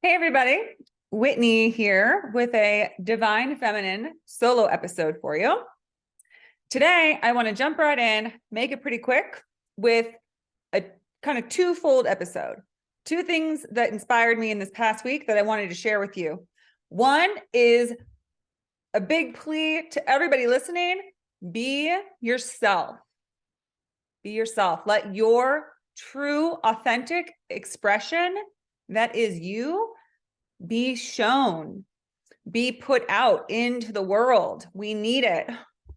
Hey everybody, Whitney here with a Divine Feminine solo episode for you. Today, I want to jump right in, make it pretty quick with a kind of twofold episode. Two things that inspired me in this past week that I wanted to share with you. One is a big plea to everybody listening: be yourself. Be yourself. Let your true, authentic expression that is you be shown, be put out into the world. We need it.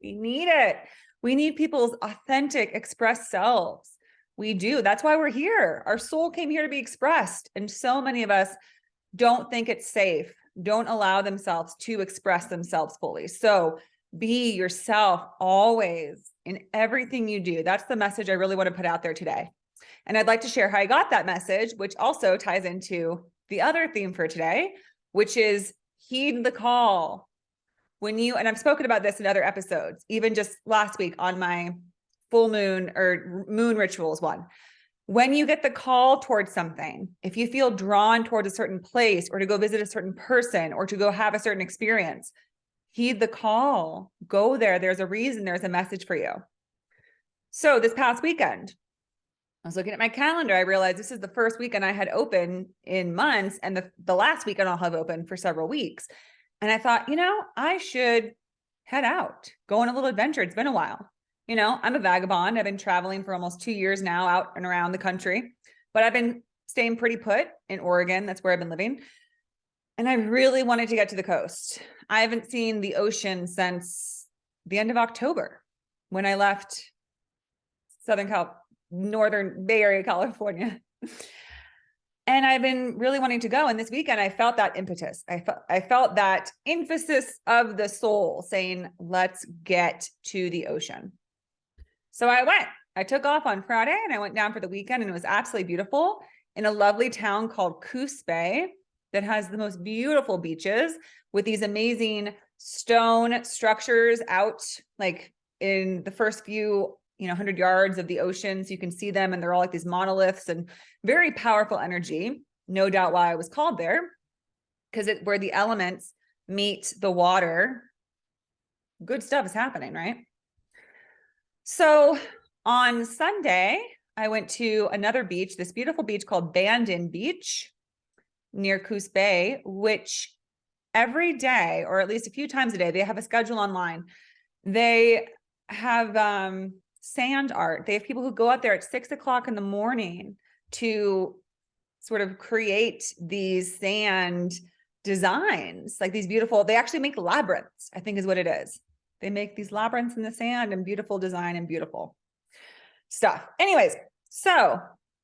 We need it. We need people's authentic, expressed selves. We do. That's why we're here. Our soul came here to be expressed. And so many of us don't think it's safe, don't allow themselves to express themselves fully. So be yourself always in everything you do. That's the message I really want to put out there today. And I'd like to share how I got that message, which also ties into the other theme for today, which is heed the call. And I've spoken about this in other episodes, even just last week on my full moon or moon rituals one. When you get the call towards something, if you feel drawn towards a certain place or to go visit a certain person or to go have a certain experience, heed the call. Go there. There's a reason. There's a message for you. So this past weekend, I was looking at my calendar. I realized this is the first weekend I had open in months, and the last weekend I'll have open for several weeks. And I thought, I should head out, go on a little adventure. It's been a while. I'm a vagabond. I've been traveling for almost 2 years now, out and around the country, but I've been staying pretty put in Oregon. That's where I've been living. And I really wanted to get to the coast. I haven't seen the ocean since the end of October when I left Northern Bay Area, California. And I've been really wanting to go. And this weekend, I felt that impetus. I felt that emphasis of the soul saying, let's get to the ocean. So I went. I took off on Friday and I went down for the weekend, and it was absolutely beautiful in a lovely town called Coos Bay that has the most beautiful beaches with these amazing stone structures out like in the first few 100 yards of the ocean. So you can see them, and they're all like these monoliths and very powerful energy. No doubt why I was called there, because where the elements meet the water, good stuff is happening, right? So on Sunday, I went to another beach, this beautiful beach called Bandon Beach near Coos Bay, which every day, or at least a few times a day, they have a schedule online. They have sand art. They have people who go out there at 6 o'clock in the morning to sort of create these sand designs, like these beautiful, they actually make labyrinths, I think is what it is. They make these labyrinths in the sand and beautiful design and beautiful stuff. Anyways, so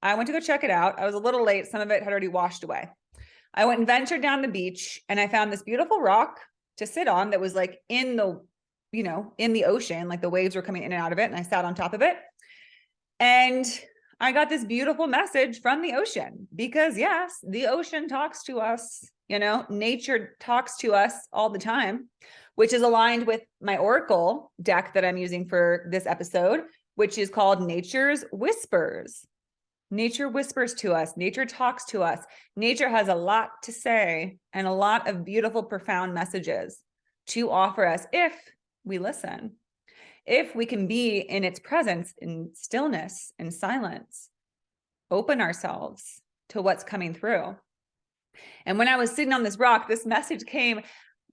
I went to go check it out. I was a little late. Some of it had already washed away. I went and ventured down the beach, and I found this beautiful rock to sit on that was like in the ocean, like the waves were coming in and out of it. And I sat on top of it, and I got this beautiful message from the ocean, because yes, the ocean talks to us, nature talks to us all the time, which is aligned with my oracle deck that I'm using for this episode, which is called Nature's Whispers. Nature whispers to us. Nature talks to us. Nature has a lot to say and a lot of beautiful, profound messages to offer us if we listen, if we can be in its presence, in stillness and silence, open ourselves to what's coming through. And when I was sitting on this rock, this message came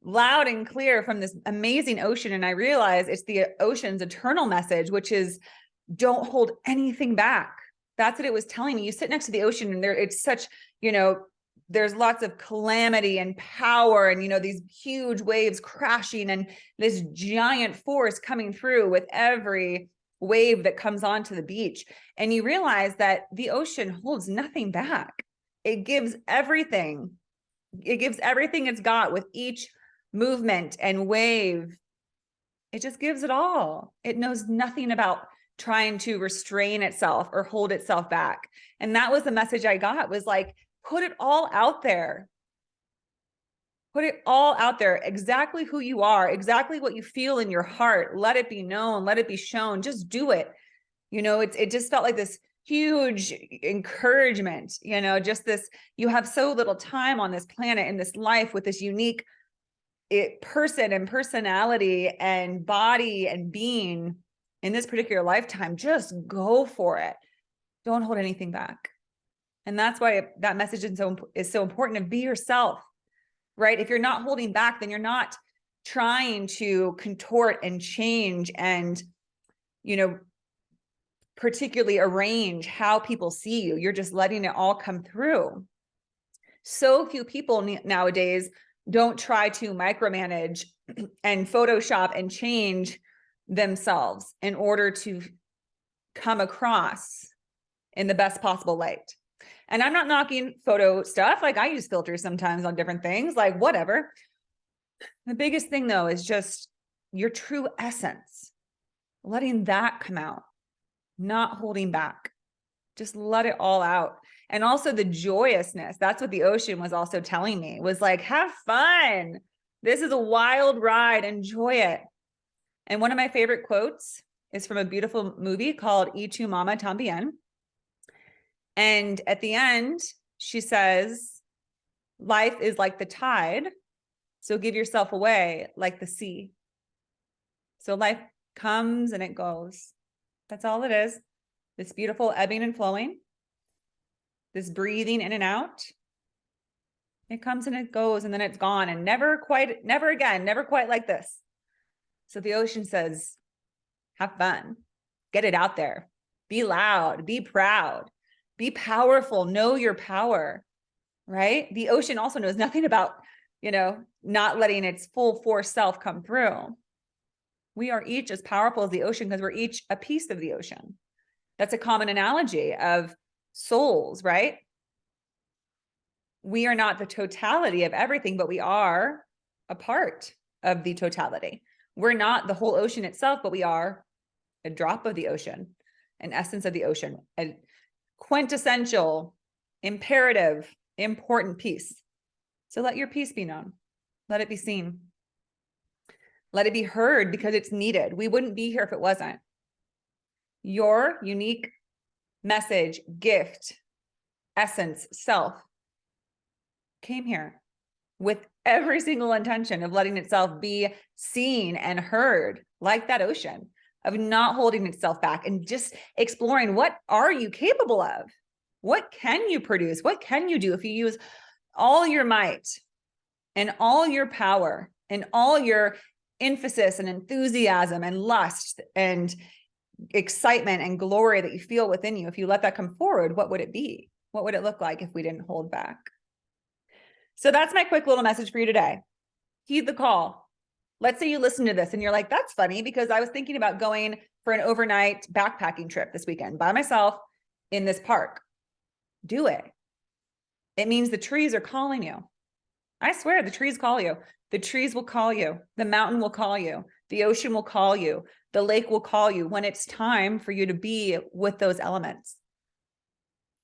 loud and clear from this amazing ocean. And I realized it's the ocean's eternal message, which is don't hold anything back. That's what it was telling me. You sit next to the ocean, and it's such, there's lots of calamity and power and, these huge waves crashing and this giant force coming through with every wave that comes onto the beach. And you realize that the ocean holds nothing back. It gives everything. It gives everything it's got with each movement and wave. It just gives it all. It knows nothing about trying to restrain itself or hold itself back. And that was the message I got, was like, put it all out there. Put it all out there, exactly who you are, exactly what you feel in your heart. Let it be known, let it be shown, just do it. It just felt like this huge encouragement, you know, just this, you have so little time on this planet in this life with this unique person and personality and body and being in this particular lifetime. Just go for it. Don't hold anything back. And that's why that message is so important, to be yourself, right? If you're not holding back, then you're not trying to contort and change and, you know, particularly arrange how people see you. You're just letting it all come through. So few people nowadays don't try to micromanage and Photoshop and change themselves in order to come across in the best possible light. And I'm not knocking photo stuff. Like, I use filters sometimes on different things, like whatever. The biggest thing though is just your true essence, letting that come out, not holding back. Just let it all out. And also the joyousness. That's what the ocean was also telling me, was like, have fun. This is a wild ride. Enjoy it. And one of my favorite quotes is from a beautiful movie called Y Tu Mama Tambien. And at the end, she says, life is like the tide, so give yourself away like the sea. So life comes and it goes. That's all it is. This beautiful ebbing and flowing, this breathing in and out. It comes and it goes, and then it's gone, and never again, never quite like this. So the ocean says, have fun, get it out there, be loud, be proud, be powerful, know your power, right? The ocean also knows nothing about, you know, not letting its full force self come through. We are each as powerful as the ocean because we're each a piece of the ocean. That's a common analogy of souls, right? We are not the totality of everything, but we are a part of the totality. We're not the whole ocean itself, but we are a drop of the ocean, an essence of the ocean, a quintessential, imperative, important piece. So let your piece be known. Let it be seen. Let it be heard, because it's needed. We wouldn't be here if it wasn't. Your unique message, gift, essence, self came here with every single intention of letting itself be seen and heard, like that ocean, of not holding itself back and just exploring, what are you capable of? What can you produce? What can you do if you use all your might and all your power and all your emphasis and enthusiasm and lust and excitement and glory that you feel within you? If you let that come forward, what would it be? What would it look like if we didn't hold back? So that's my quick little message for you today. Heed the call. Let's say you listen to this and you're like, that's funny, because I was thinking about going for an overnight backpacking trip this weekend by myself in this park. Do it. It means the trees are calling you. I swear, the trees call you. The trees will call you. The mountain will call you. The ocean will call you. The lake will call you when it's time for you to be with those elements.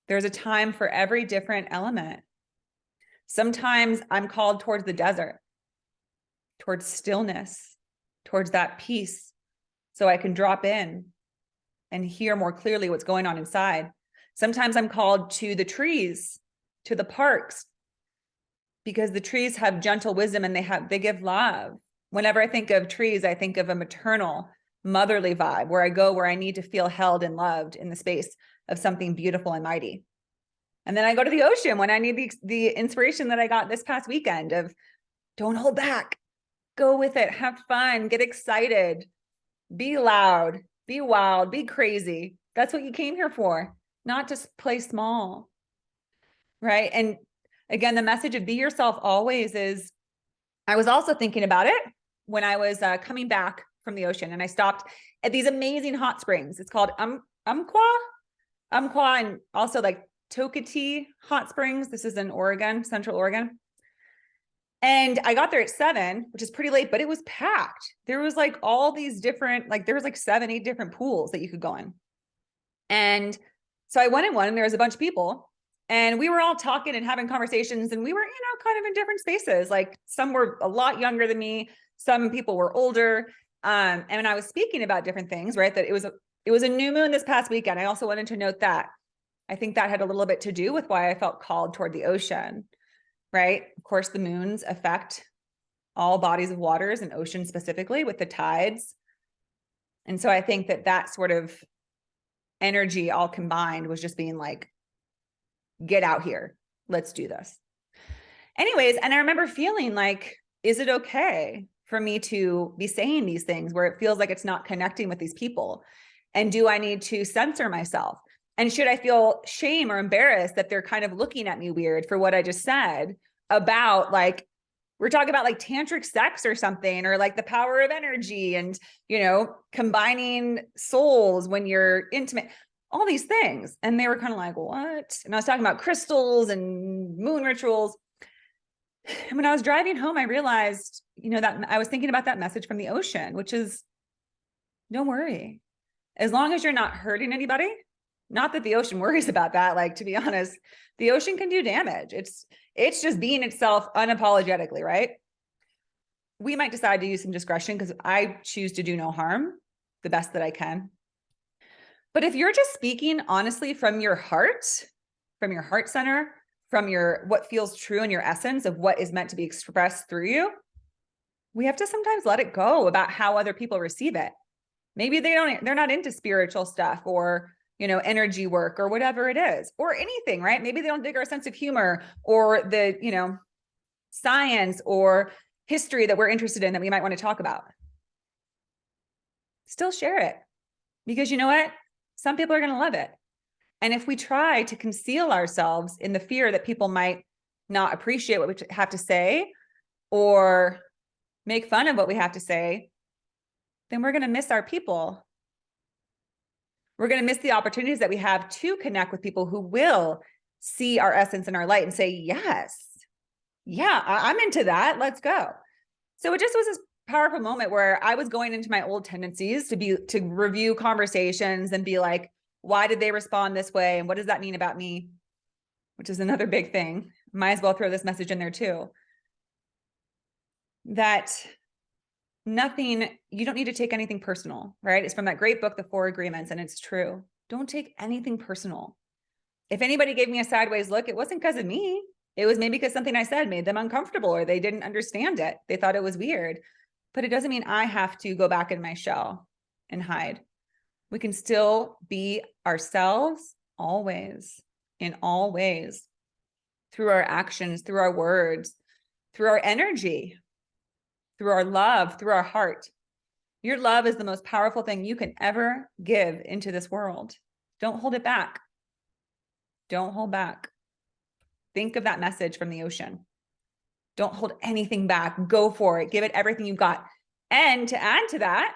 There's a time for every different element. Sometimes I'm called towards the desert, towards stillness, towards that peace, so I can drop in and hear more clearly what's going on inside. Sometimes I'm called to the trees, to the parks, because the trees have gentle wisdom and they give love. Whenever I think of trees, I think of a maternal, motherly vibe, where I go where I need to feel held and loved in the space of something beautiful and mighty. And then I go to the ocean when I need the inspiration that I got this past weekend of, don't hold back, go with it, have fun, get excited, be loud, be wild, be crazy. That's what you came here for, not just play small, right? And again, the message of be yourself always is, I was also thinking about it when I was coming back from the ocean, and I stopped at these amazing hot springs. It's called Umpqua, and also like Toketee Hot Springs. This is in Oregon, Central Oregon. And I got there at 7, which is pretty late, but it was packed. There was like all these different, like there was like 7, 8 different pools that you could go in. And so I went in one, and there was a bunch of people, and we were all talking and having conversations, and we were, kind of in different spaces. Like some were a lot younger than me. Some people were older. And I was speaking about different things, right? That it was a new moon this past weekend. I also wanted to note that I think that had a little bit to do with why I felt called toward the ocean, right? Of course, the moons affect all bodies of waters and oceans specifically with the tides. And so I think that that sort of energy all combined was just being like, get out here, let's do this. Anyways, and I remember feeling like, is it okay for me to be saying these things where it feels like it's not connecting with these people? And do I need to censor myself? And should I feel shame or embarrassed that they're kind of looking at me weird for what I just said about, like, we're talking about like tantric sex or something, or like the power of energy and, you know, combining souls when you're intimate, all these things. And they were kind of like, what? And I was talking about crystals and moon rituals. And when I was driving home, I realized, you know, that I was thinking about that message from the ocean, which is, don't worry. As long as you're not hurting anybody, not that the ocean worries about that. Like, to be honest, the ocean can do damage. It's just being itself unapologetically, right? We might decide to use some discretion because I choose to do no harm the best that I can. But if you're just speaking honestly from your heart center, from your what feels true in your essence of what is meant to be expressed through you, we have to sometimes let it go about how other people receive it. Maybe they're not into spiritual stuff or, you know, energy work or whatever it is, or anything, right? Maybe they don't dig our sense of humor or the, you know, science or history that we're interested in that we might want to talk about. Still share it, because you know what? Some people are going to love it. And if we try to conceal ourselves in the fear that people might not appreciate what we have to say or make fun of what we have to say, then we're going to miss our people. We're going to miss the opportunities that we have to connect with people who will see our essence and our light and say, yes, yeah, I'm into that. Let's go. So it just was this powerful moment where I was going into my old tendencies to review conversations and be like, why did they respond this way? And what does that mean about me? Which is another big thing. Might as well throw this message in there too. That you don't need to take anything personal, right? It's from that great book, The Four Agreements, and it's true. Don't take anything personal. If anybody gave me a sideways look, it wasn't because of me. It was maybe because something I said made them uncomfortable or they didn't understand it. They thought it was weird. But it doesn't mean I have to go back in my shell and hide. We can still be ourselves always, in all ways, through our actions, through our words, through our energy, through our love, through our heart. Your love is the most powerful thing you can ever give into this world. Don't hold it back. Don't hold back. Think of that message from the ocean. Don't hold anything back. Go for it. Give it everything you've got. And to add to that,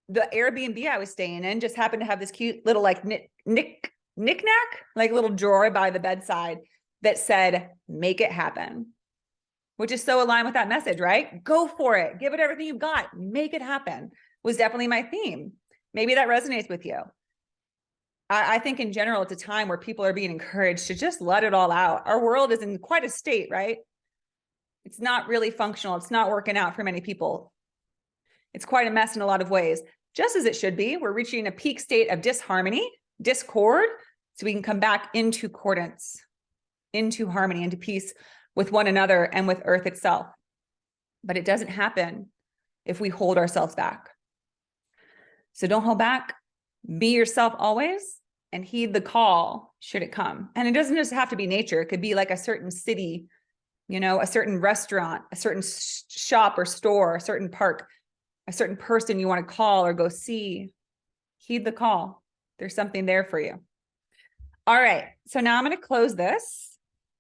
the Airbnb I was staying in just happened to have this cute little like knick-knack, like little drawer by the bedside that said, make it happen, which is so aligned with that message, right? Go for it. Give it everything you've got. Make it happen was definitely my theme. Maybe that resonates with you. I think in general, it's a time where people are being encouraged to just let it all out. Our world is in quite a state, right? It's not really functional. It's not working out for many people. It's quite a mess in a lot of ways, just as it should be. We're reaching a peak state of disharmony, discord, so we can come back into accordance, into harmony, into peace with one another and with Earth itself. But it doesn't happen if we hold ourselves back. So don't hold back. Be yourself always and heed the call should it come. And it doesn't just have to be nature. It could be like a certain city, you know, a certain restaurant, a certain shop or store, a certain park, a certain person you want to call or go see. Heed the call. There's something there for you. All right. So now I'm going to close this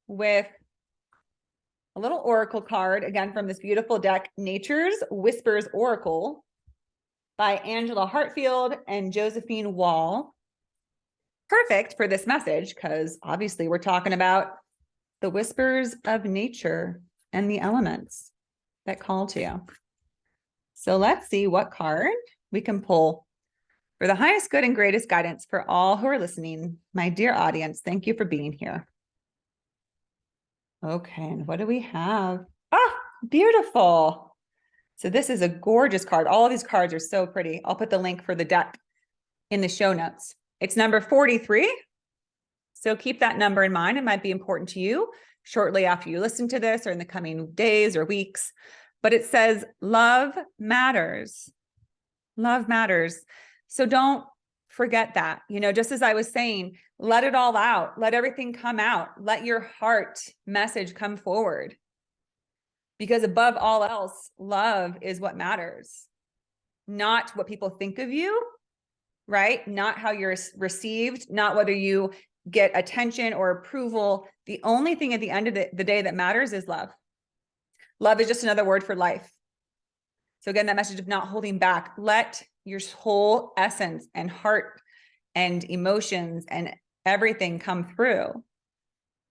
with a little oracle card, again, from this beautiful deck, Nature's Whispers Oracle by Angela Hartfield and Josephine Wall. Perfect for this message, because obviously we're talking about the whispers of nature and the elements that call to you. So let's see what card we can pull for the highest good and greatest guidance for all who are listening. My dear audience, thank you for being here. Okay, and what do we have? Ah, beautiful. So this is a gorgeous card. All of these cards are so pretty. I'll put the link for the deck in the show notes. It's number 43. So keep that number in mind. It might be important to you shortly after you listen to this or in the coming days or weeks. But it says, love matters. Love matters. So don't forget that. Just as I was saying, let it all out. Let everything come out. Let your heart message come forward. Because above all else, love is what matters. Not what people think of you, right? Not how you're received, not whether you get attention or approval. The only thing at the end of the day that matters is love. Love is just another word for life. So again, that message of not holding back, let your whole essence and heart and emotions and everything come through,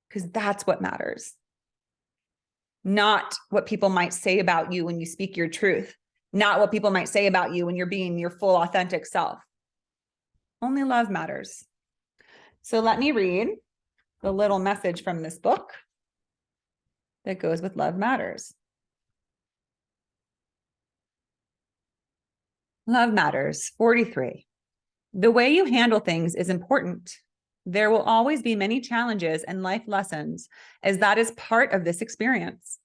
because that's what matters. Not what people might say about you when you speak your truth, not what people might say about you when you're being your full authentic self. Only love matters. So let me read the little message from this book that goes with love matters. Love matters. 43. The way you handle things is important. There will always be many challenges and life lessons, as that is part of this experience.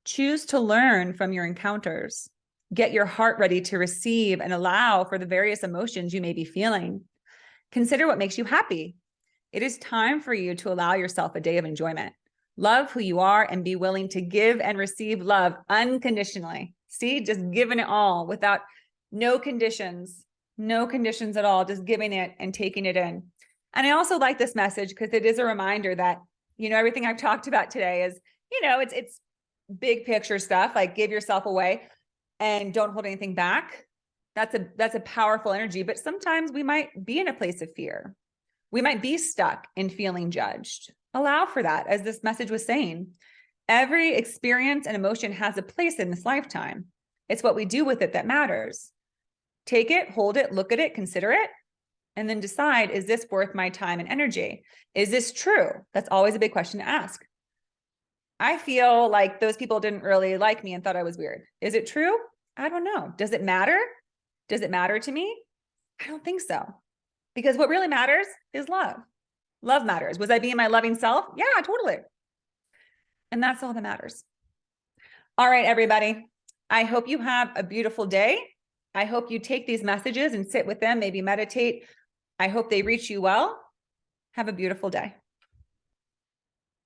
Choose to learn from your encounters. Get your heart ready to receive and allow for the various emotions you may be feeling. Consider what makes you happy. It is time for you to allow yourself a day of enjoyment. Love who you are and be willing to give and receive love unconditionally. See, just giving it all without no conditions at all, just giving it and taking it in. And I also like this message because it is a reminder that, everything I've talked about today is, it's big picture stuff, like give yourself away and don't hold anything back. That's a powerful energy, but sometimes we might be in a place of fear. We might be stuck in feeling judged. Allow for that, as this message was saying. Every experience and emotion has a place in this lifetime. It's what we do with it that matters. Take it, hold it, look at it, consider it, and then decide, is this worth my time and energy? Is this true? That's always a big question to ask. I feel like those people didn't really like me and thought I was weird. Is it true? I don't know. Does it matter? Does it matter to me? I don't think so. Because what really matters is love. Love matters. Was I being my loving self? Yeah, totally. And that's all that matters. All right, everybody. I hope you have a beautiful day. I hope you take these messages and sit with them, maybe meditate. I hope they reach you well. Have a beautiful day.